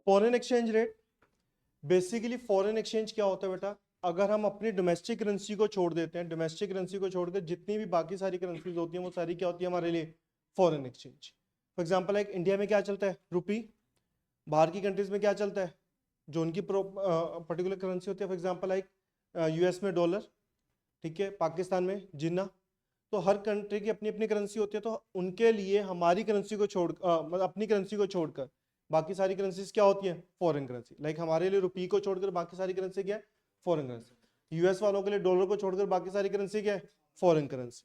Foreign exchange rate, basically foreign exchange क्या होता है बेटा, अगर हम अपनी डोमेस्टिक करेंसी को छोड़ देते हैं, डोमेस्टिक करेंसी को छोड़कर जितनी भी बाकी सारी करेंसीज होती हैं वो सारी क्या होती है हमारे लिए foreign exchange. For example like India में क्या चलता है, रुपी, बाहर की कंट्रीज में क्या चलता है, जो उनकी पर्टिकुलर करेंसी होती है, फॉर एग्जांपल लाइक यूएस में डॉलर, ठीक है, पाकिस्तान में जिन्ना। तो हर कंट्री की अपनी अपनी करेंसी होती है, तो उनके लिए हमारी करेंसी को छोड़ मतलब अपनी करेंसी को छोड़कर बाकी सारी करेंसीज क्या होती है फॉरेन करेंसी। लाइक हमारे लिए रुपी को छोड़कर बाकी सारी करेंसी क्या है फॉरेन करेंसी। यूएस वालों के लिए डॉलर को छोड़कर बाकी सारी करेंसी क्या है फॉरेन करेंसी।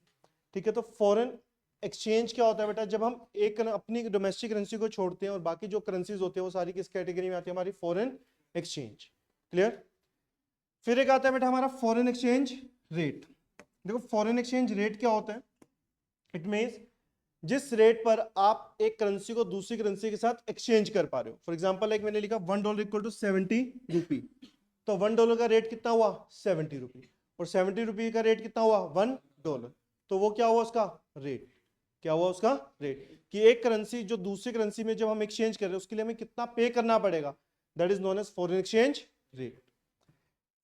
ठीक है, तो फॉरेन एक्सचेंज क्या होता है बेटा, जब हम एक अपनी डोमेस्टिक करेंसी को छोड़ते हैं और बाकी जो करेंसीज होती है वो सारी किस कैटेगरी में आती है, हमारी फॉरेन एक्सचेंज। क्लियर। फिर एक आता है बेटा हमारा फॉरेन एक्सचेंज रेट। देखो फॉरेन एक्सचेंज रेट क्या होता है, इट मींस जिस रेट पर आप एक करेंसी को दूसरी करेंसी के साथ एक्सचेंज कर पा रहे हो। फॉर एग्जांपल लाइक मैंने लिखा $1 इक्वल टू 70 रुपी, तो $1 का रेट कितना हुआ 70 रुपी, और 70 रुपी का रेट कितना हुआ $1, तो वो क्या हुआ उसका रेट, क्या हुआ उसका रेट, कि एक करेंसी जो दूसरी करेंसी में जब हम एक्सचेंज कर रहे हैं उसके लिए हमें कितना पे करना पड़ेगा, that is known as foreign exchange rate.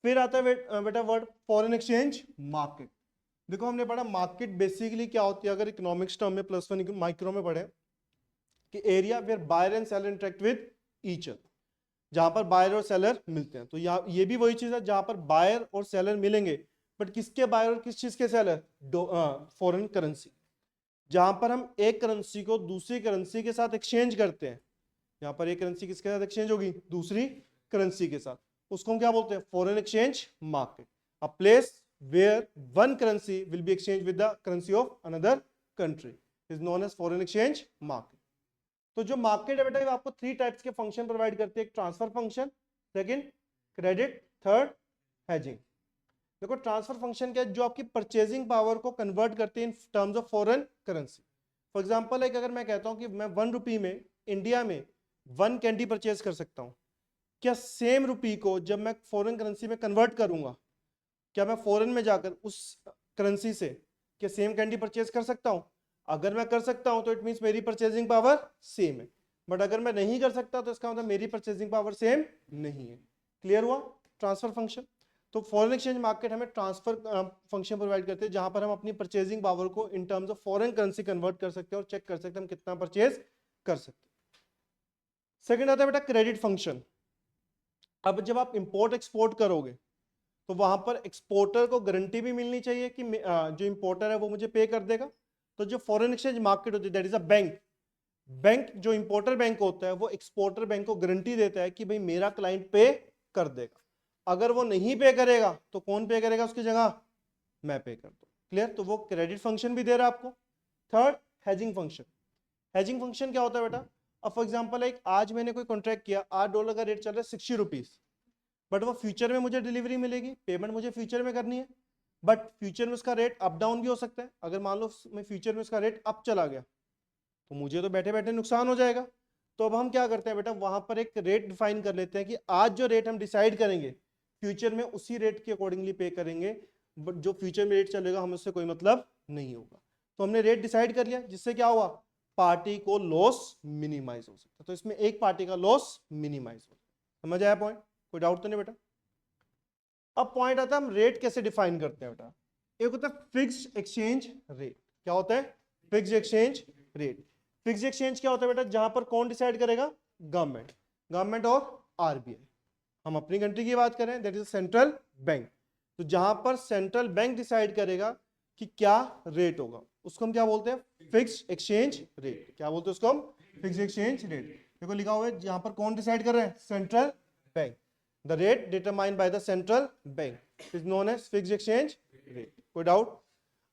फिर आता है बेटा वर्ड फॉरेन एक्सचेंज मार्केट। देखो हमने पढ़ा मार्केट बेसिकली क्या होती है, अगर इकोनॉमिक्स टर्म में +1 माइक्रो में पढ़े, कि area where buyer and seller interact with each other, जहां पर बायर और सेलर मिलते हैं। तो यहाँ ये भी वही चीज है जहां पर बायर और सेलर मिलेंगे, बट किसके बायर और किस चीज के सेलर, फॉरेन करेंसी। जहां पर हम एक करेंसी को दूसरी करेंसी के साथ एक्सचेंज करते हैं, यहाँ पर एक करेंसी किसके साथ एक्सचेंज होगी दूसरी करेंसी के साथ, उसको हम क्या बोलते हैं foreign exchange market. A place where one currency will be exchanged with the currency of another country is known as foreign exchange market. तो जो मार्केट है बेटा ये आपको 3 टाइप्स के फंक्शन प्रोवाइड करते हैं, एक transfer function, second credit, third hedging. देखो ट्रांसफर फंक्शन क्या है, जो आपकी परचेजिंग पावर को कन्वर्ट करते हैं in terms of foreign currency. For example एक अगर मैं कहता हूं कि मैं 1 रुपी में इंडिया में 1 कैंडी परचेज कर सकता हूं, क्या सेम रुपी को जब मैं फॉरेन करेंसी में कन्वर्ट करूंगा, क्या मैं फॉरेन में जाकर उस करेंसी से क्या सेम कैंडी परचेज कर सकता हूं? अगर मैं कर सकता हूं तो इट मींस मेरी परचेजिंग पावर सेम है, बट अगर मैं नहीं कर सकता तो इसका मतलब मेरी परचेजिंग पावर सेम नहीं है। क्लियर हुआ ट्रांसफर फंक्शन। तो फॉरेन एक्सचेंज मार्केट हमें ट्रांसफर फंक्शन प्रोवाइड करते हैं जहां पर हम अपनी परचेजिंग पावर को in terms of foreign currency convert कर सकते हैं और चेक कर सकते हैं हम कितना परचेज कर सकते हैं। सेकंड आता है बेटा क्रेडिट फंक्शन। अब जब आप इंपोर्ट एक्सपोर्ट करोगे तो वहां पर एक्सपोर्टर को गारंटी भी मिलनी चाहिए कि जो इंपोर्टर है वो मुझे पे कर देगा। तो जो फॉरेन एक्सचेंज मार्केट होती है दैट इज अ बैंक जो इंपोर्टर बैंक होता है वो एक्सपोर्टर बैंक को गारंटी देता है कि भाई मेरा क्लाइंट पे कर देगा। अगर वो नहीं पे करेगा तो कौन पे करेगा उसकी जगह, मैं पे कर दूं। क्लियर। तो वो क्रेडिट फंक्शन भी दे रहा है आपको। Third hedging function. Hedging function क्या होता है बेटा, अब फॉर एग्जांपल एक आज मैंने कोई कॉन्ट्रैक्ट किया, $8 का रेट चल रहा है 60 रुपीज, बट वो फ्यूचर में मुझे डिलीवरी मिलेगी, पेमेंट मुझे फ्यूचर में करनी है, बट फ्यूचर में उसका रेट अप डाउन भी हो सकता है। अगर मान लो मैं फ्यूचर में उसका रेट अप चला गया तो मुझे तो बैठे बैठे नुकसान हो जाएगा। तो अब हम क्या करते हैं बेटा, वहां पर एक रेट डिफाइन कर लेते हैं कि आज जो रेट हम डिसाइड करेंगे फ्यूचर में उसी रेट के अकॉर्डिंगली पे करेंगे, बट जो फ्यूचर में रेट चलेगा हमें उससे कोई मतलब नहीं होगा। तो हमने रेट डिसाइड कर लिया, जिससे क्या हुआ पार्टी को लॉस मिनिमाइज हो सकता है। तो इसमें एक पार्टी का लॉस मिनिमाइज हो सकता है। समझ आया पॉइंट, कोई डाउट तो नहीं बेटा। अब पॉइंट आता है हम रेट कैसे डिफाइन करते हैं बेटा। एक होता है फिक्स्ड एक्सचेंज रेट। क्या होता है fixed exchange rate. Fixed exchange क्या होता है बेटा, जहां पर कौन डिसाइड करेगा, गवर्नमेंट और आरबीआई। हम अपनी कंट्री की बात करें दैट इज सेंट्रल बैंक। तो जहां पर सेंट्रल बैंक डिसाइड करेगा कि क्या रेट होगा उसको हम क्या बोलते हैं फिक्स्ड एक्सचेंज रेट। क्या बोलते हैं उसको हम फिक्स्ड एक्सचेंज रेट। देखो लिखा हुआ है जहां पर कौन डिसाइड कर रहे हैं, central bank. The rate determined by the central bank is known as fixed exchange rate. कोई डाउट।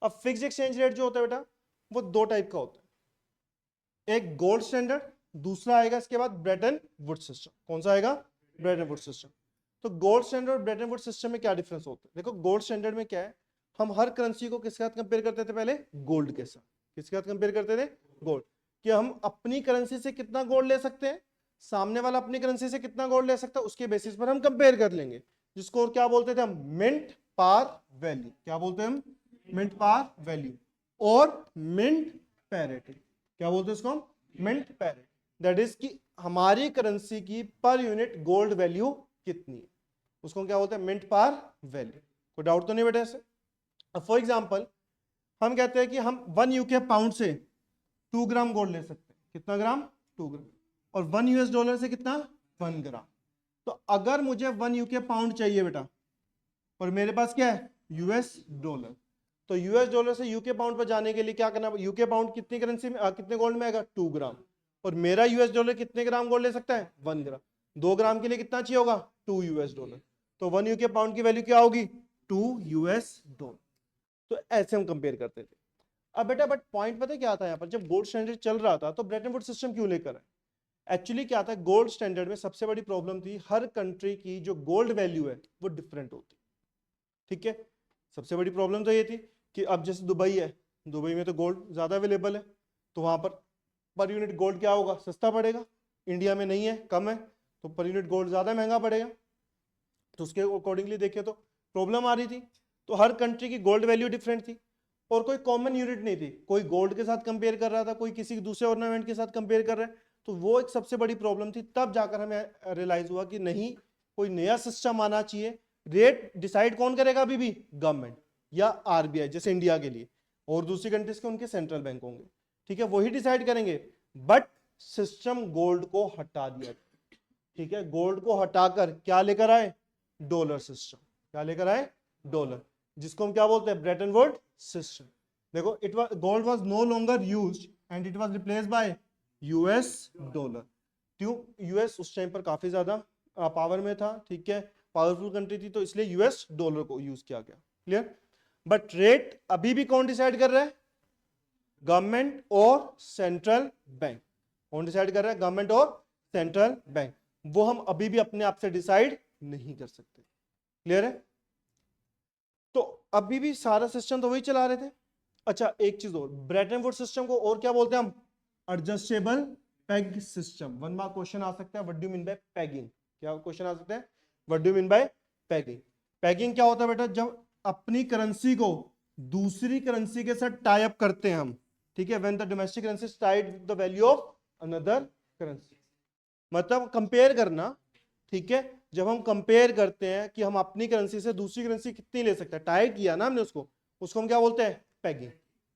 अब फिक्स्ड एक्सचेंज रेट जो होता है बेटा वो 2 टाइप का होता है, एक गोल्ड स्टैंडर्ड, दूसरा आएगा इसके बाद ब्रेटन वुड सिस्टम। कौन सा आएगा, ब्रेटन वुड सिस्टम। तो गोल्ड स्टैंडर्ड और ब्रेटन वुड सिस्टम में क्या डिफरेंस होता है। देखो गोल्ड स्टैंडर्ड में क्या है, हम हर करेंसी को किसके साथ कंपेयर करते थे, पहले गोल्ड के साथ। किसके साथ कंपेयर करते थे, गोल्ड। कि हम अपनी करेंसी से कितना गोल्ड ले सकते हैं, सामने वाला अपनी करेंसी से कितना गोल्ड ले सकता है, उसके बेसिस पर हम कंपेयर कर लेंगे, जिसको क्या बोलते थे हम मिंट पार वैल्यू। क्या बोलते हैं हम, मिंट पार वैल्यू और मिंट पैरिटी। क्या बोलते हैं इसको हम, मिंट पैरिटी। दैट इज कि हमारी करेंसी की पर यूनिट गोल्ड वैल्यू कितनी है, उसको क्या बोलते हैं, मिंट पर वैल्यू। कोई डाउट तो नहीं बेटा ऐसे? अब फॉर एग्जांपल हम कहते हैं कि हम 1 यूके पाउंड से 2 ग्राम गोल्ड ले सकते हैं। कितना ग्राम? 2 ग्राम। और 1 यूएस डॉलर से कितना? 1 ग्राम। तो अगर मुझे 1 यूके पाउंड चाहिए बेटा, और मेरे पास क्या है? US dollar. तो यूएस डॉलर से यूके पाउंड पर जाने के लिए क्या करना? यूके पाउंड कितनी करेंसी में कितने गोल्ड में आएगा? 2 ग्राम। और मेरा यूएस डॉलर कितने ग्राम गोल्ड ले सकता है? 1 ग्राम। 2 ग्राम के लिए कितना चाहिए होगा? 2 यूएस डॉलर। तो 1 यूके पाउंड की वैल्यू क्या होगी? 2 यूएस डॉलर। तो ऐसे हम कंपेयर करते थे। अब बेटा बट पॉइंट पता है क्या था यहाँ पर? जब गोल्ड स्टैंडर्ड चल रहा था तो ब्रेटन वुड्स सिस्टम क्यों लेकर आए? एक्चुअली क्या था, गोल्ड स्टैंडर्ड में सबसे बड़ी प्रॉब्लम थी, हर कंट्री की जो गोल्ड वैल्यू है वो डिफरेंट होती। ठीक है, सबसे बड़ी प्रॉब्लम तो ये थी कि अब जैसे दुबई है, दुबई में तो गोल्ड ज्यादा अवेलेबल है, तो वहां पर यूनिट गोल्ड क्या होगा? सस्ता पड़ेगा। इंडिया में नहीं है, कम है, तो पर यूनिट गोल्ड ज्यादा महंगा पड़ेगा। तो उसके अकॉर्डिंगली देखे तो प्रॉब्लम आ रही थी। तो हर कंट्री की गोल्ड वैल्यू डिफरेंट थी और कोई कॉमन यूनिट नहीं थी। कोई गोल्ड के साथ कंपेयर कर रहा था, कोई किसी दूसरे ऑर्नामेंट के साथ कंपेयर कर रहा है। तो वो एक सबसे बड़ी प्रॉब्लम थी। तब जाकर हमें रियलाइज हुआ कि नहीं, कोई नया सिस्टम आना चाहिए। रेट डिसाइड कौन करेगा? अभी भी गवर्नमेंट या आरबीआई, जैसे इंडिया के लिए, और दूसरी कंट्रीज के उनके सेंट्रल बैंक होंगे। ठीक है, वही डिसाइड करेंगे। बट सिस्टम गोल्ड को हटा दिया। ठीक है, गोल्ड को हटाकर क्या लेकर आए? Dollar system. क्या लेकर आए? डॉलर, जिसको हम क्या बोलते हैं? Bretton Wood system. देखो, it was gold was no longer used and it was replaced by US dollar. क्यों? यूएस उस टाइम पर काफी ज्यादा पावर में था। ठीक है, पावरफुल कंट्री थी, तो इसलिए यूएस डॉलर को यूज किया गया। क्लियर? बट रेट अभी भी कौन डिसाइड कर रहा है? गवर्नमेंट और सेंट्रल बैंक। कौन डिसाइड कर रहा है? गवर्नमेंट और सेंट्रल बैंक। वो हम अभी भी अपने आप से डिसाइड नहीं कर सकते। क्लियर है? तो अभी भी सारा सिस्टम तो वही चला रहे थे। अच्छा, एक चीज और, ब्रेटन वुड सिस्टम को और क्या बोलते हैं हम? Adjustable peg system. 1 mark question आ सकता है, what do you mean by pegging? क्या क्वेश्चन आ सकता है? What do you mean by pegging? Pegging क्या होता है बेटा? जब अपनी करेंसी को दूसरी करेंसी के साथ टाई अप करते हैं हम। ठीक है, when the domestic currency is tied with the value of another currency, मतलब कंपेयर करना। ठीक है, जब हम कंपेयर करते हैं कि हम अपनी करेंसी से दूसरी करेंसी कितनी ले सकते हैं, टाई किया ना हमने उसको हम क्या बोलते हैं? पेगिंग।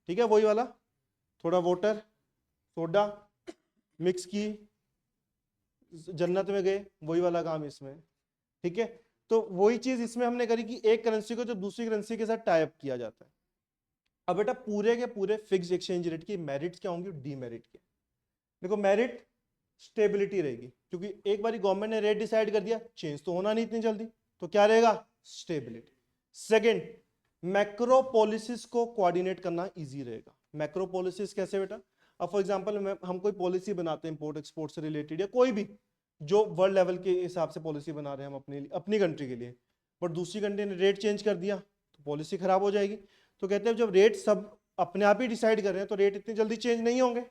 ठीक है, वही वाला, थोड़ा वाटर सोडा मिक्स की, जन्नत में गए, वही वाला काम इसमें। ठीक है, तो वही चीज इसमें हमने करी कि एक करेंसी को जो दूसरी करेंसी के साथ टाई अप किया जाता है। अब बेटा पूरे के पूरे फिक्स्ड एक्सचेंज रेट की मेरिट्स क्या होंगे, डीमेरिट के? देखो, मेरिट स्टेबिलिटी रहेगी, क्योंकि एक बार गवर्नमेंट ने रेट डिसाइड कर दिया, चेंज तो होना नहीं इतनी जल्दी, तो क्या रहेगा? स्टेबिलिटी। सेकंड, मैक्रो पॉलिसीज को कोऑर्डिनेट करना इजी रहेगा। मैक्रो पॉलिसीज कैसे बेटा? अब फॉर एग्जांपल हम कोई पॉलिसी बनाते हैं इंपोर्ट एक्सपोर्ट से रिलेटेड, या कोई भी जो वर्ल्ड लेवल के हिसाब से पॉलिसी बना रहे हैं हम अपनी कंट्री के लिए, बट दूसरी कंट्री ने रेट चेंज कर दिया तो पॉलिसी खराब हो जाएगी। तो कहते हैं जब रेट सब अपने आप ही डिसाइड कर रहे हैं तो रेट इतनी जल्दी चेंज नहीं होंगे,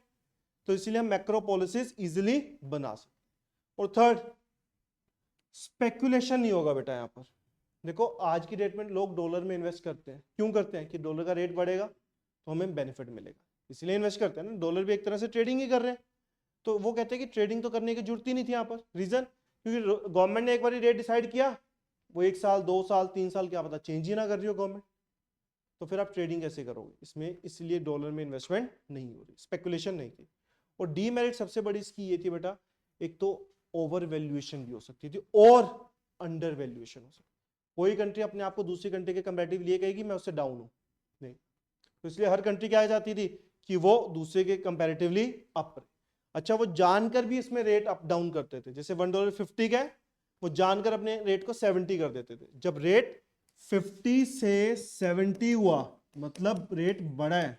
तो इसीलिए हम मैक्रो पॉलिसीज इजीली बना सकते। और थर्ड, स्पेकुलेशन नहीं होगा बेटा। यहां पर देखो, आज की डेट में लोग डॉलर में इन्वेस्ट करते हैं। क्यों करते हैं? कि डॉलर का रेट बढ़ेगा तो हमें बेनिफिट मिलेगा, इसलिए इन्वेस्ट करते हैं ना। डॉलर भी एक तरह से ट्रेडिंग ही कर रहे हैं। तो वो कहते हैं कि ट्रेडिंग तो करने की जरूरत ही नहीं थी यहाँ पर। रीजन, क्योंकि गवर्नमेंट ने एक बार रेट डिसाइड किया, वो 1 साल 2 साल 3 साल क्या पता चेंज ही ना कर रही हो गवर्नमेंट, तो फिर आप ट्रेडिंग कैसे करोगे इसमें? इसलिए डॉलर में इन्वेस्टमेंट नहीं हो रही, स्पेकुलेशन नहीं थी। और डीमेरिट सबसे बड़ी इसकी ये थी बेटा, एक तो ओवर वैल्यूएशन भी हो सकती थी और अंडर वैल्यूएशन हो सकती। कोई कंट्री अपने आप को दूसरी कंट्री के कंपैरेटिवली ये कहेगी मैं उससे डाउन हूं, नहीं। तो इसलिए हर कंट्री क्या आ जाती थी कि वो दूसरे के कंपैरेटिवली अप रहे। अच्छा, वो जानकर भी इसमें रेट अप डाउन करते थे। जैसे $1.50 का है, वो जानकर अपने रेट को 70 कर देते थे। जब रेट 50 से 70 हुआ, मतलब रेट बढ़ा है,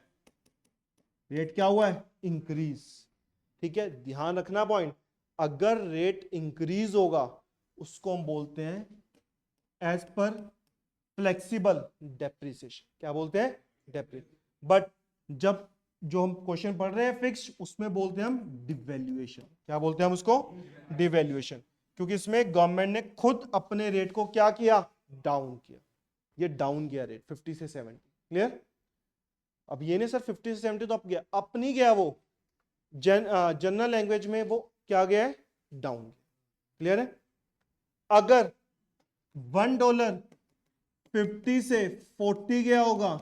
रेट क्या हुआ है? इंक्रीज। ठीक है, ध्यान रखना पॉइंट, अगर रेट इंक्रीज होगा उसको हम बोलते हैं एज पर फ्लेक्सिबल डेप्रिसिएशन। क्या बोलते हैं? डेप्रिसिएशन। बट जब जो हम क्वेश्चन पढ़ रहे हैं फिक्स, उसमें बोलते हैं हम डिवैल्यूएशन। क्या बोलते हैं हम उसको? डिवैल्यूएशन। क्योंकि इसमें गवर्नमेंट ने खुद अपने रेट को क्या किया? डाउन किया। ये डाउन किया रेट 50 से 70। क्लियर? अब ये नहीं सर 50 से 70 तो अप गया, अप नहीं गया, वो जनरल लैंग्वेज में वो क्या गया है, डाउन। क्लियर है। अगर $1 50 से 40 गया होगा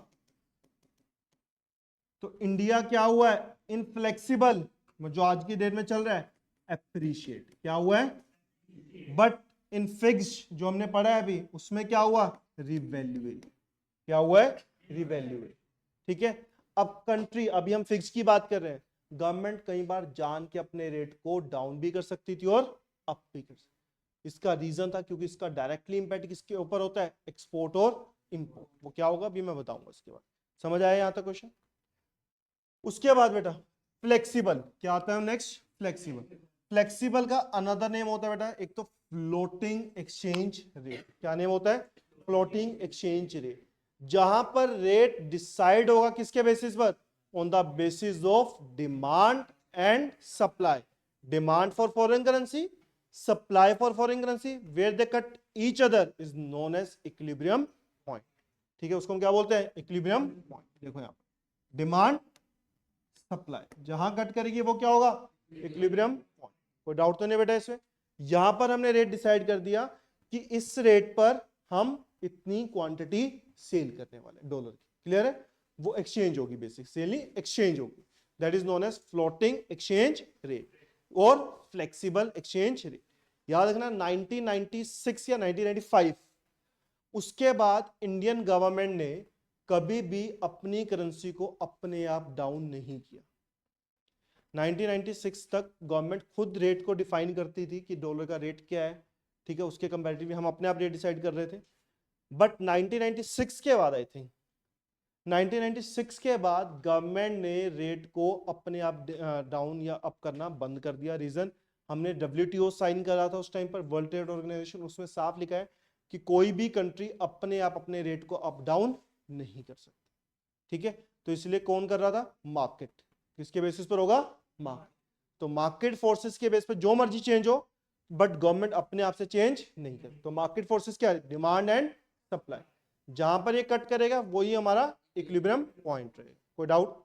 तो इंडिया क्या हुआ है, इनफ्लेक्सिबल, जो आज की डेट में चल रहा है एप्रिशिएट, क्या हुआ है। बट इन फिक्स्ड जो हमने पढ़ा है अभी, उसमें क्या हुआ, रिवैल्यूएट, क्या हुआ है, रिवैल्यूएट। ठीक है। अब कंट्री, अभी हम फिक्स की बात कर रहे हैं, गवर्नमेंट कई बार जान के अपने रेट को डाउन भी कर सकती थी और अप भी कर सकती। इसका रीजन था क्योंकि इसका डायरेक्टली इंपैक्ट किसके ऊपर होता है, एक्सपोर्ट और इंपोर्ट। वो क्या होगा अभी मैं बताऊंगा इसके बाद। समझ आया यहां तक क्वेश्चन। उसके बाद बेटा फ्लेक्सिबल क्या आता है नेक्स्ट, फ्लेक्सिबल। फ्लेक्सिबल का अनदर नेम होता है बेटा, एक तो फ्लोटिंग एक्सचेंज रेट। क्या नेम होता है, फ्लोटिंग एक्सचेंज रेट। जहां पर रेट डिसाइड होगा किसके बेसिस पर, on the basis of demand and supply. Demand for foreign currency, supply for foreign currency, where they cut each other is known as equilibrium point. ठीक है, उसको हम क्या बोलते हैं, इक्विलिब्रियम पॉइंट। देखो यहां पर डिमांड सप्लाई जहां कट करेगी वो क्या होगा, इक्विलिब्रियम पॉइंट। कोई डाउट तो नहीं बेटा इसमें। यहां पर हमने रेट डिसाइड कर दिया कि इस रेट पर हम इतनी क्वांटिटी सेल करने वाले डॉलर की। क्लियर है। वो एक्सचेंज होगी, बेसिक सेल नहीं, एक्सचेंज होगी। That is known as floating exchange rate और फ्लेक्सिबल एक्सचेंज रेट। याद रखना 1996 या 1995 उसके बाद इंडियन गवर्नमेंट ने कभी भी अपनी करेंसी को अपने आप डाउन नहीं किया। 1996 तक गवर्नमेंट खुद रेट को डिफाइन करती थी कि डॉलर का रेट क्या है। ठीक है, उसके कंपैरेटिवली हम अपने आप रेट डिसाइड कर रहे थे। बट 1996 के बाद, आई थिंक 1996 के बाद गवर्नमेंट ने रेट को अपने आप डाउन या अप करना बंद कर दिया। रीजन, हमने WTO साइन करा था उस टाइम पर, वर्ल्ड ट्रेड ऑर्गेनाइजेशन, उसमें साफ लिखा है कि कोई भी कंट्री अपने आप अपने रेट को अप डाउन नहीं कर सकती। ठीक है, तो इसलिए कौन कर रहा था, मार्केट। किसके बेसिस पर होगा, मार्केट। तो मार्केट फोर्सेस के बेस पर जो मर्जी चेंज हो, बट गवर्नमेंट अपने आप से चेंज नहीं करे। तो मार्केट फोर्सेस क्या है, डिमांड एंड सप्लाई। जहां पर ये कट करेगा वही हमारा इक्विलिब्रियम पॉइंट रहेगा। कोई डाउट।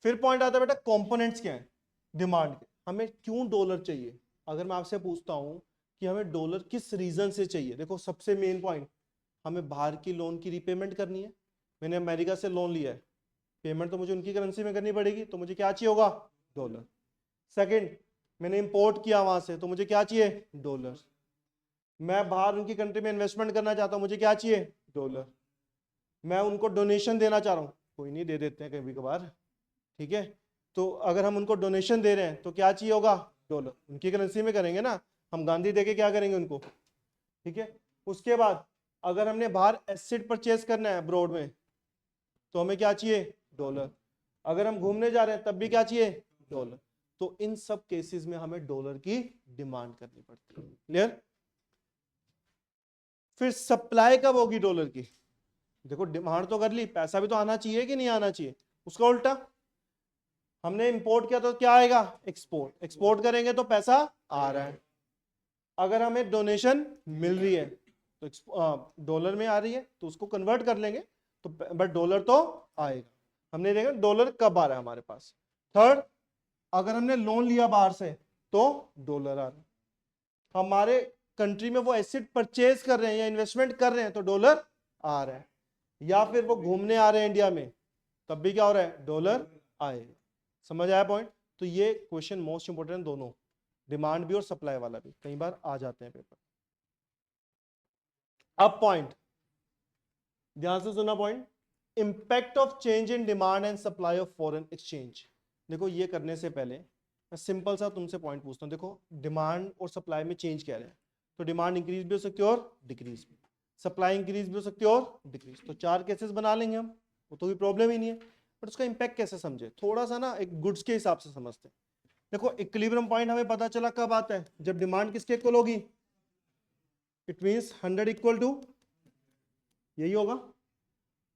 फिर पॉइंट आता है बेटा कंपोनेंट्स क्या है डिमांड के। हमें क्यों डॉलर चाहिए। अगर मैं आपसे पूछता हूं कि हमें डॉलर किस रीजन से चाहिए, देखो सबसे मेन पॉइंट, हमें बाहर की लोन की रीपेमेंट करनी है। मैंने अमेरिका से लोन लिया है, पेमेंट तो मुझे उनकी करेंसी में करनी पड़ेगी, तो मुझे क्या चाहिए होगा, डॉलर। सेकंड, मैंने इंपोर्ट किया वहां से, तो मुझे क्या चाहिए, डॉलर। मैं बाहर उनकी कंट्री में इन्वेस्टमेंट करना चाहता हूं, मुझे क्या चाहिए, डॉलर। मैं उनको डोनेशन देना चाह रहा हूं, कोई नहीं, दे देते हैं कभी कभार। ठीक है, तो अगर हम उनको डोनेशन दे रहे हैं तो क्या चाहिए होगा, डॉलर। उनकी करेंसी में करेंगे ना, हम गांधी देके क्या करेंगे उनको। ठीक है, उसके बाद अगर हमने बाहर एसेट परचेज करना है अब्रॉड में, तो हमें क्या चाहिए, डॉलर। अगर हम घूमने जा रहे हैं तब भी क्या चाहिए, डॉलर। तो इन सब केसेस में हमें डॉलर की डिमांड करनी पड़ती है। क्लियर। फिर सप्लाई कब होगी डॉलर की, देखो डिमांड तो कर ली, पैसा भी तो आना चाहिए कि नहीं आना चाहिए। उसका उल्टा, हमने इंपोर्ट किया तो क्या आएगा, एक्सपोर्ट। एक्सपोर्ट करेंगे तो पैसा आ रहा है। अगर हमें डोनेशन मिल रही है तो डॉलर में आ रही है तो उसको कन्वर्ट कर लेंगे, तो बट डॉलर तो आएगा। हमने देखा डॉलर कब आ रहा है हमारे पास। थर्ड, अगर हमने लोन लिया बाहर से तो डॉलर आ रहा है। हमारे कंट्री में वो एसेट परचेज कर रहे हैं या इन्वेस्टमेंट कर रहे हैं तो डॉलर आ रहा है। या फिर वो घूमने आ रहे हैं इंडिया में, तब भी क्या हो रहा है, डॉलर आएगा। समझ आया पॉइंट। तो ये क्वेश्चन मोस्ट इंपोर्टेंट, दोनों डिमांड भी और सप्लाई वाला भी कई बार आ जाते हैं पेपर। अब पॉइंट ध्यान से सुना, point impact of change in demand and supply of foreign exchange. देखो ये करने से पहले मैं सिंपल सा तुमसे पॉइंट पूछता हूँ। देखो डिमांड और सप्लाई में चेंज क्या है, तो डिमांड इंक्रीज भी हो सकती है और डिक्रीज भी, सप्लाई इंक्रीज भी हो सकती है और डिक्रीज। तो 4 केसेस बना लेंगे हम, वो तो कोई प्रॉब्लम ही नहीं है। बट उसका इंपैक्ट कैसे समझे, थोड़ा सा ना एक गुड्स के हिसाब से समझते हैं। देखो इक्विलिब्रियम पॉइंट हमें पता चला कब आता है, जब डिमांड किसके इक्वल होगी, इट मींस 100 इक्वल टू, यही होगा।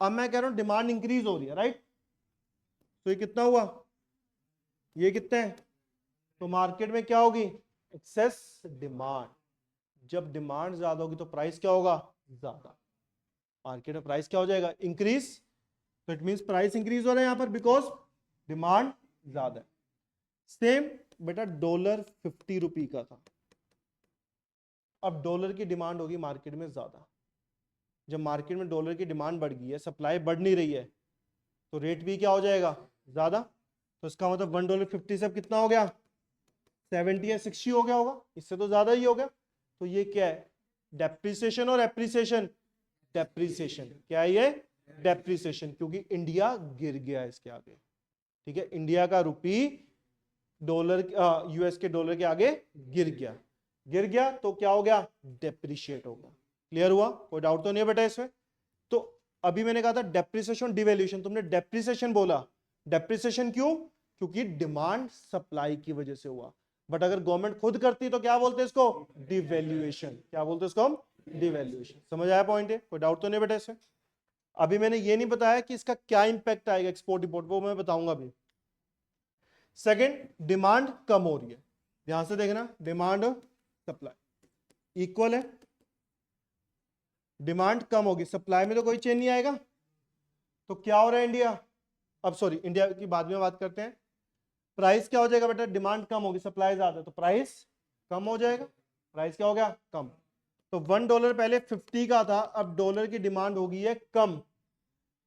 अब मैं कह रहा हूं डिमांड इंक्रीज हो रही है, राइट। तो ये कितना हुआ, ये कितना है, तो मार्केट में क्या होगी, एक्सेस डिमांड। जब डिमांड ज्यादा होगी तो प्राइस क्या होगा, ज्यादा। मार्केट में प्राइस क्या हो जाएगा, इंक्रीज। तो इट मींस प्राइस इंक्रीज हो रहा है यहां पर बिकॉज डिमांड ज्यादा है। सेम बेटा डॉलर 50 रुपए का था, अब डॉलर की डिमांड होगी मार्केट में ज्यादा, जब मार्केट में डॉलर की डिमांड बढ़ गई है, सप्लाई बढ़ नहीं रही है, तो रेट भी क्या हो जाएगा ज्यादा। तो इसका मतलब $1.50 से अब कितना हो गया 70 या 60 हो गया होगा, इससे तो ज्यादा ही हो गया। तो ये क्या है डेप्रिसिएशन और एप्रिसिएशन, डेप्रिसिएशन क्या है ये डेप्रिसिएशन, क्योंकि इंडिया गिर गया इसके आगे। ठीक है, इंडिया का रुपी डॉलर यूएस के डॉलर के आगे गिर गया तो क्या हो गया डेप्रिशिएट हो गया। क्लियर हुआ, कोई डाउट तो नहीं है बेटा इसमें। तो अभी मैंने कहा था डेप्रिसिएशन डिवैल्यूएशन, तुमने डेप्रिसिएशन बोला, डेप्रिसिएशन क्यों, क्योंकि डिमांड सप्लाई की वजह से हुआ। बट अगर गवर्नमेंट खुद करती तो क्या बोलते इसको डिवैल्यूएशन, क्या बोलते इसको हम डिवैल्यूएशन। समझ आया पॉइंट है, कोई डाउट तो नहीं बेटा इसमें। अभी मैंने ये नहीं बताया कि इसका क्या इंपैक्ट आएगा एक्सपोर्ट इंपोर्ट, वो मैं बताऊंगा अभी। सेकंड, डिमांड कम हो रही है, ध्यान से देखना, डिमांड सप्लाई इक्वल है, डिमांड कम होगी, सप्लाई में तो कोई चेंज नहीं आएगा, तो क्या हो रहा है इंडिया, अब सॉरी इंडिया की बाद में बात करते हैं। प्राइस क्या हो जाएगा बेटा, डिमांड कम होगी सप्लाई ज्यादा, तो प्राइस कम हो जाएगा, प्राइस क्या हो गया कम। तो $1 पहले 50 का था, अब डॉलर की डिमांड होगी है कम,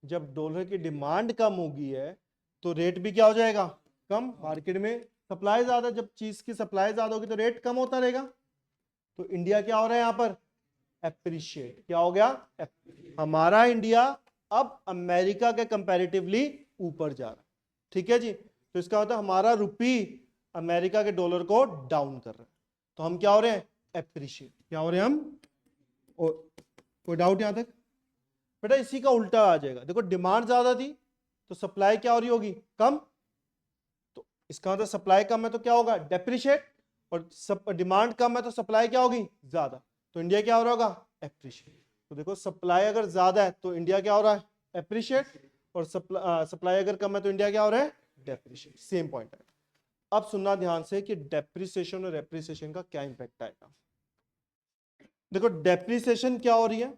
जब डॉलर की डिमांड कम होगी है तो रेट भी क्या हो जाएगा कम, मार्केट में सप्लाई ज्यादा, जब चीज की सप्लाई ज्यादा होगी तो रेट कम होता रहेगा। तो इंडिया क्या हो रहा है यहां पर एप्रिशिएट, क्या हो गया हमारा इंडिया अब अमेरिका के कंपैरेटिवली ऊपर जा रहा है। ठीक है जी, तो इसका मतलब हमारा रुपी अमेरिका के डॉलर को डाउन कर रहा है, तो हम क्या हो रहे हैं एप्रिशिएट, क्या हो रहे हैं हम। कोई डाउट यहां तक बेटा, इसी का उल्टा आ जाएगा, देखो डिमांड ज्यादा थी तो सप्लाई क्या हो रही होगी कम, तो इसका मतलब सप्लाई कम है तो क्या होगा डेप्रिशिएट, और डिमांड कम है तो सप्लाई क्या होगी ज्यादा, तो इंडिया क्या हो रहा होगा एप्रिशिएट। तो देखो सप्लाई अगर ज्यादा है तो इंडिया क्या हो रहा है एप्रिशिएट, और सप्लाई अगर कम है तो इंडिया क्या हो रहा है डेप्रिशिएट, सेम पॉइंट है। अब सुनना ध्यान से कि डेप्रिसिएशन और एप्रिसिएशन का क्या इंपैक्ट आएगा। देखो डेप्रिसिएशन क्या हो रही है,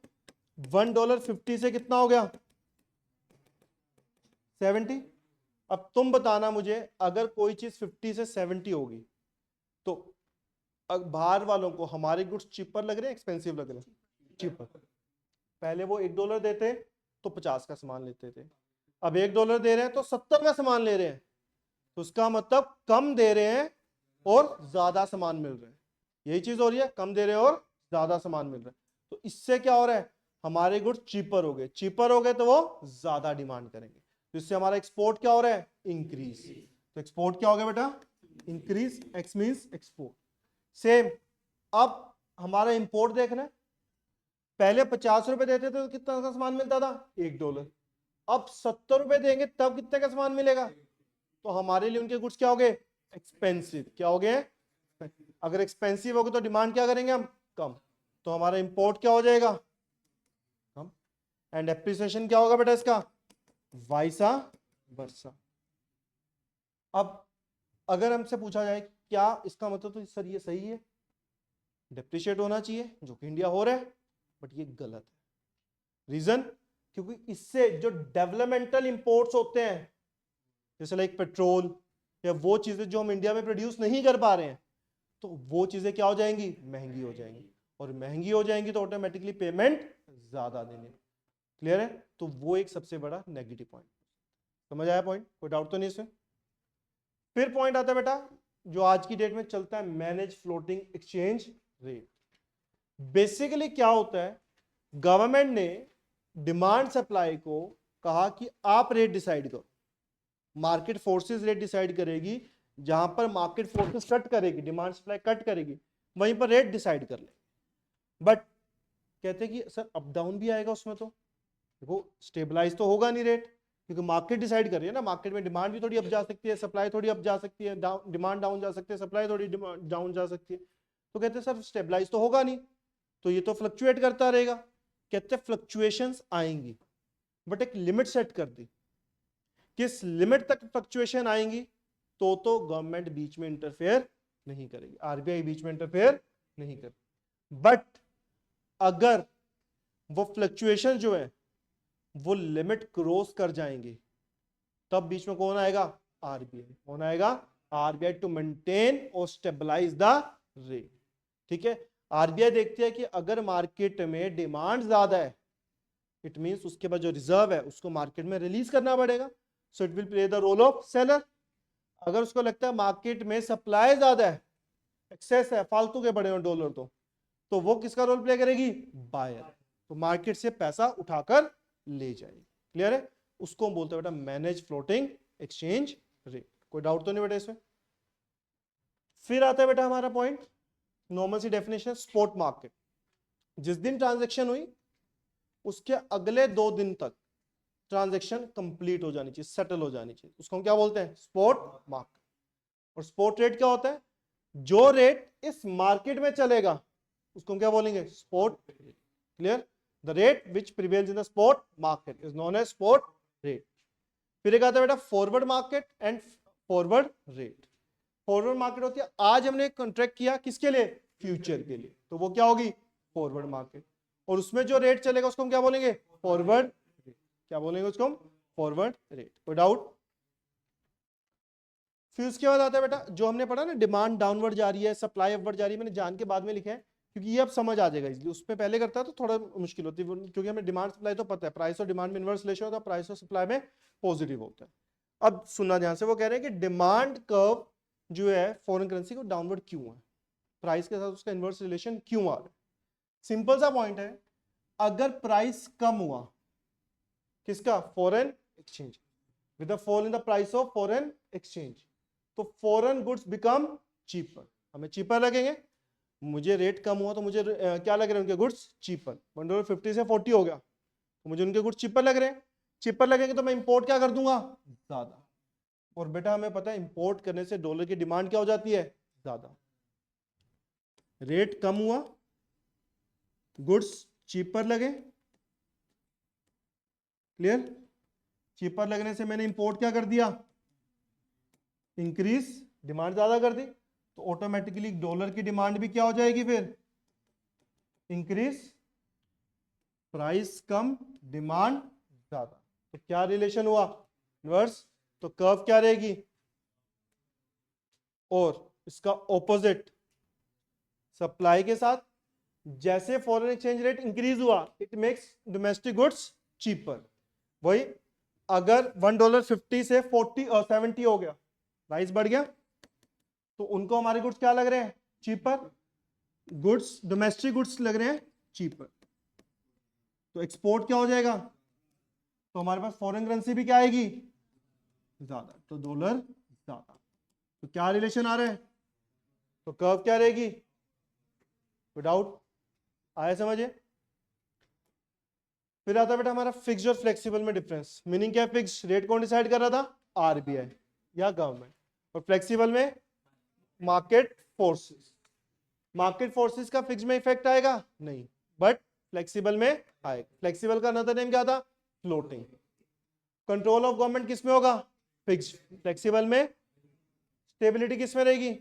$1.50 से कितना हो गया 70। अब तुम बताना मुझे, अगर कोई चीज 50 से 70 होगी तो बाहर वालों को हमारे गुड्स चीपर लग रहे हैं एक्सपेंसिव लग रहे हैं, चीपर। पहले वो $1 देते तो 50 का सामान लेते थे, अब $1 दे रहे हैं तो 70 का सामान ले रहे हैं, तो उसका मतलब कम दे रहे हैं और ज्यादा सामान मिल रहा है, यही चीज हो रही है, कम दे रहे हैं और ज्यादा सामान मिल रहा है। तो इससे क्या हो रहा है हमारे गुड्स चीपर हो गए, चीपर हो गए तो वो ज्यादा डिमांड करेंगे, तो इससे हमारा एक्सपोर्ट क्या हो रहा है इंक्रीज। तो एक्सपोर्ट क्या हो गया बेटा increase, x means export. Same अब हमारा इंपोर्ट देखना है, पहले 50 रुपए देते थे तो कितना का सामान मिलता था $1, अब 70 रुपए देंगे तब कितने का सामान मिलेगा, तो हमारे लिए उनके गुड्स क्या हो गए एक्सपेंसिव, क्या हो गए, अगर एक्सपेंसिव हो गए तो डिमांड क्या करेंगे हम कम, तो हमारा इंपोर्ट क्या हो जाएगा कम, एंड एप्रिसिएशन क्या होगा बेटा इसका वाइसा वर्सा। अब अगर हमसे पूछा जाए क्या इसका मतलब, तो सर ये सही है डेप्रिशिएट होना चाहिए जो कि इंडिया हो रहा है, बट ये गलत है। रीजन, क्योंकि इससे जो डेवलपमेंटल इंपोर्ट्स होते हैं जैसे लाइक पेट्रोल या वो चीजें जो हम इंडिया में प्रोड्यूस नहीं कर पा रहे हैं, तो वो चीजें क्या हो जाएंगी महंगी हो जाएंगी, और महंगी हो जाएंगी तो ऑटोमेटिकली पेमेंट ज्यादा देने। क्लियर है, तो वो एक सबसे बड़ा नेगेटिव पॉइंट। समझ आया पॉइंट, कोई डाउट तो नहीं इसमें। फिर पॉइंट आता है बेटा जो आज की डेट में चलता है, manage floating exchange rate. Basically क्या होता है, गवर्नमेंट ने डिमांड सप्लाई को कहा कि आप रेट डिसाइड करो, मार्केट फोर्सेस रेट डिसाइड करेगी, जहां पर मार्केट फोर्सेस कट करेगी डिमांड सप्लाई कट करेगी वहीं पर रेट डिसाइड कर ले। बट कहते हैं कि सर अप डाउन भी आएगा उसमें, तो देखो स्टेबलाइज तो होगा नहीं रेट, क्योंकि मार्केट डिसाइड कर रही है ना, मार्केट में डिमांड भी थोड़ी अप जा सकती है, सप्लाई थोड़ी अप जा सकती है, डिमांड डाउन जा सकती है, सप्लाई थोड़ी डाउन जा सकती है, तो कहते हैं सर स्टेबलाइज तो होगा नहीं, तो ये तो फ्लक्चुएट करता रहेगा। कहते हैं फ्लक्चुएशंस आएंगी, बट एक लिमिट सेट कर दी, किस लिमिट तक फ्लक्चुएशन आएंगी तो गवर्नमेंट बीच में इंटरफेयर नहीं करेगी, आरबीआई बीच में इंटरफेयर नहीं करेगी। बट अगर वो फ्लक्चुएशन जो है वो लिमिट क्रॉस कर जाएंगे तब बीच में कौन आएगा आरबीआई, कौन आएगा आरबीआई टू मेंटेन और स्टेबलाइज द रेट। ठीक है, आरबीआई देखती है कि अगर मार्केट में डिमांड ज्यादा है, इट मींस उसके पास जो रिजर्व है उसको मार्केट में रिलीज करना पड़ेगा, so it will play the role of seller. अगर उसको लगता है मार्केट में सप्लाई ज्यादा है, एक्सेस है, फालतू के पड़े हो डॉलर, तो वो किसका रोल प्ले करेगी? बायर। तो मार्केट से पैसा उठाकर ले जाएगी। क्लियर है? उसको हम बोलते हैं बेटा मैनेज फ्लोटिंग एक्सचेंज रेट। कोई डाउट तो नहीं बेटा इसमें? फिर आता है बेटा हमारा पॉइंट, नॉर्मल सी डेफिनेशन, स्पॉट मार्केट। जिस दिन ट्रांजैक्शन हुई उसके अगले 2 दिन तक ट्रांजैक्शन कंप्लीट हो जानी चाहिए, सेटल हो जानी चाहिए, उसको हम क्या बोलते हैं? Spot market. और स्पॉट रेट क्या होता है? जो रेट इस मार्केट में चलेगा उसको हम क्या बोलेंगे? Spot rate. Clear? The rate which prevails in the spot market is known as spot rate. फिर एक आता है बेटा forward market and forward rate. Forward market होती है, आज हमने कॉन्ट्रैक्ट किया किसके लिए? फ्यूचर के लिए, तो वो क्या होगी? Forward market. और उसमें जो रेट चलेगा उसको हम क्या बोलेंगे? Forward rate. क्या बोलेंगे उसको हम? Forward rate. कोई डाउट? फिर उसके बाद आता है बेटा जो हमने पढ़ा ना, डिमांड डाउनवर्ड जा रही है, सप्लाई अपवर्ड जा रही है, मैंने जान के बाद में लिखा है क्योंकि ये अब समझ आ जाएगा इसलिए। उसमें पहले करता है तो थोड़ा मुश्किल होती है, क्योंकि हमें डिमांड सप्लाई तो पता है, प्राइस और डिमांड में इनवर्स रिलेशन होता है, प्राइस और सप्लाई में पॉजिटिव होता है। अब सुनना ध्यान से, वो कह रहे हैं कि डिमांड कर्व जो है फॉरेन करेंसी को डाउनवर्ड क्यों है, प्राइस के साथ उसका इनवर्स रिलेशन क्यों आ रहा है? सिंपल सा पॉइंट है, अगर प्राइस कम हुआ किसका? Foreign exchange, with the fall in the price of foreign exchange, तो फॉरेन गुड्स बिकम चीपर, हमें चीपर लगेंगे। मुझे रेट कम हुआ तो मुझे क्या लग रहे हैं? उनके गुड्स चीपर। $1.50 से 40 हो गया तो मुझे उनके गुड्स चीपर लग रहे हैं। चीपर लगेंगे तो मैं इंपोर्ट क्या कर दूंगा? ज्यादा। और बेटा हमें पता है इंपोर्ट करने से डॉलर की डिमांड क्या हो जाती है? ज्यादा। रेट कम हुआ, गुड्स चीपर लगे। क्लियर? चीपर लगने से मैंने इंपोर्ट क्या कर दिया? इंक्रीज, डिमांड ज्यादा कर दी, तो ऑटोमेटिकली डॉलर की डिमांड भी क्या हो जाएगी? फिर इंक्रीज, प्राइस कम, डिमांड ज्यादा, तो क्या रिलेशन हुआ? इनवर्स। तो कर्व क्या रहेगी? और इसका ऑपोजिट सप्लाई के साथ, जैसे फॉरेन एक्सचेंज रेट इंक्रीज हुआ it makes domestic goods cheaper. वही अगर $1.50 से 40 और 70 हो गया, प्राइस बढ़ गया, तो उनको हमारे गुड्स क्या लग रहे हैं? चीपर। गुड्स, डोमेस्टिक गुड्स लग रहे हैं चीपर, तो एक्सपोर्ट क्या हो जाएगा? तो हमारे पास फॉरेन करेंसी भी क्या आएगी? ज्यादा, तो डॉलर ज्यादा। तो क्या रिलेशन आ रहा है? तो कर्व क्या रहेगी? विदाउट, आया समझे? फिर आता है बेटा हमारा फिक्स्ड और फ्लेक्सिबल में डिफरेंस। मीनिंग क्या है? फिक्स रेट कौन डिसाइड कर रहा था? आरबीआई या गवर्नमेंट। और फ्लेक्सिबल में मार्केट फोर्सेस। मार्केट फोर्सेस का फिक्स में इफेक्ट आएगा नहीं, बट फ्लेक्सिबल में आएगा। फ्लेक्सिबल का अनदर नेम क्या था? फ्लोटिंग। कंट्रोल ऑफ गवर्नमेंट किस में होगा? फिक्स। फ्लेक्सिबल में स्टेबिलिटी किस में रहेगी?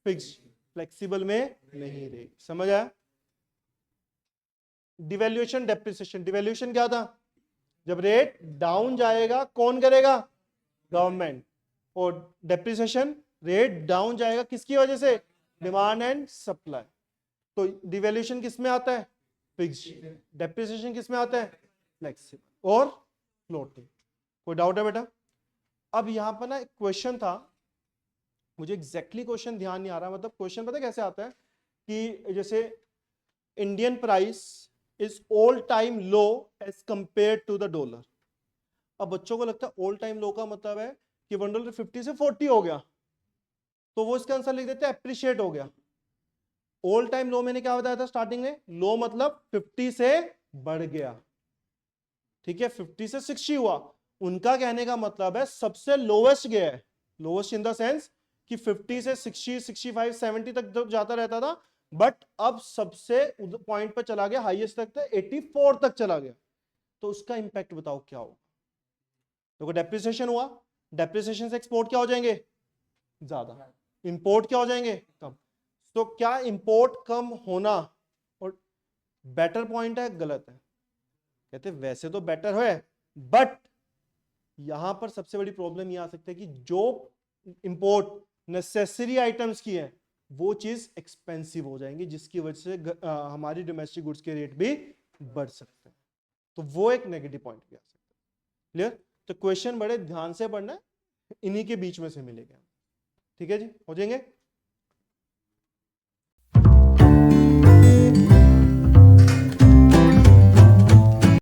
फिक्स। फ्लेक्सिबल में नहीं रहेगी। समझ आया? Devaluation depreciation. डिवैल्यूएशन क्या था? जब रेट डाउन जाएगा कौन करेगा? गवर्नमेंट। और डेप्रिसिएशन, रेट डाउन जाएगा किसकी वजह से? Demand and supply. तो डिवैल्यूएशन किस में आता है? फिक्स्ड। डेप्रिसिएशन किस में आता है? फ्लेक्सिबल और फ्लोटिंग। कोई डाउट है बेटा? अब यहां पर ना एक क्वेश्चन था, मुझे एग्जैक्टली क्वेश्चन ध्यान नहीं आ रहा, मतलब क्वेश्चन पता है कैसे आता है कि जैसे Indian price is all time low as compare to the dollar. अब बच्चों को लगता है ऑल टाइम लो का मतलब है कि $1.50 से 40 हो गया, तो वो इसका आंसर लिख देते हैं एप्रिशिएट हो गया। ऑल टाइम लो मैंने क्या बताया था स्टार्टिंग में? लो मतलब 50 से बढ़ गया, ठीक है, 50 से 60 हुआ। उनका कहने का मतलब है सबसे लोवेस्ट गया है। लोवेस्ट इन द सेंस कि 50 से 60, 65, 70 तक जब जाता रहता था, बट अब सबसे पॉइंट पर चला गया, हाईएस्ट तक था 84 तक चला गया। तो उसका इंपैक्ट बताओ क्या होगा? तो डेप्रिसिएशन हुआ, डेप्रिसिएशन से एक्सपोर्ट क्या हो जाएंगे? ज्यादा। इंपोर्ट क्या हो जाएंगे? कम। तो क्या इंपोर्ट कम होना और बेटर पॉइंट है? गलत है। कहते वैसे तो बेटर है, बट यहां पर सबसे बड़ी प्रॉब्लम यह आ सकती है कि जो इंपोर्ट नेसेसरी आइटम्स की है, वो चीज एक्सपेंसिव हो जाएंगी, जिसकी वजह से हमारी डोमेस्टिक गुड्स के रेट भी बढ़ सकते हैं। तो वो एक नेगेटिव पॉइंट भी आ सकता है। क्लियर? तो क्वेश्चन बड़े ध्यान से पढ़ना है, इन्हीं के बीच में से मिलेगा। ठीक है जी, हो जाएंगे।